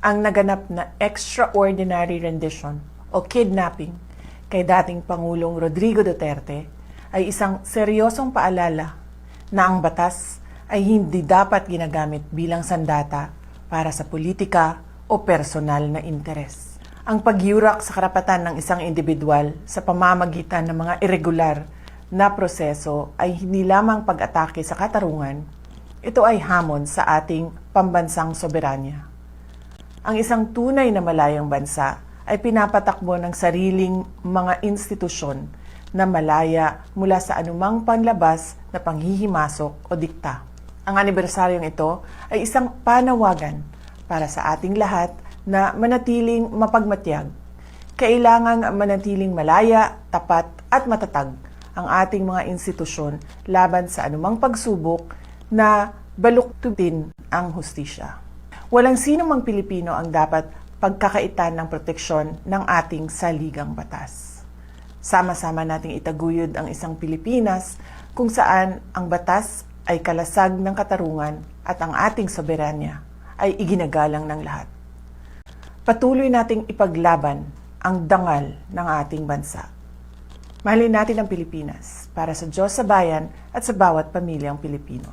ang naganap na extraordinary rendition o kidnapping kay dating Pangulong Rodrigo Duterte ay isang seryosong paalala na ang batas ay hindi dapat ginagamit bilang sandata para sa politika o personal na interes. Ang pagyurak sa karapatan ng isang individual sa pamamagitan ng mga irregular na proseso ay hindi lamang pag-atake sa katarungan, ito ay hamon sa ating pambansang soberanya. Ang isang tunay na malayang bansa ay pinapatakbo ng sariling mga institusyon na malaya mula sa anumang panlabas na panghihimasok o dikta. Ang anibersaryong ito ay isang panawagan para sa ating lahat na manatiling mapagmatyag. Kailangang manatiling malaya, tapat at matatag ang ating mga institusyon laban sa anumang pagsubok na baluktutin ang hustisya. Walang sino mang Pilipino ang dapat pagkakaitan ng proteksyon ng ating saligang batas. Sama-sama nating itaguyod ang isang Pilipinas kung saan ang batas ay kalasag ng katarungan at ang ating soberanya ay iginagalang ng lahat. Patuloy nating ipaglaban ang dangal ng ating bansa. Mahalin natin ang Pilipinas para sa Diyos sa bayan at sa bawat pamilyang Pilipino.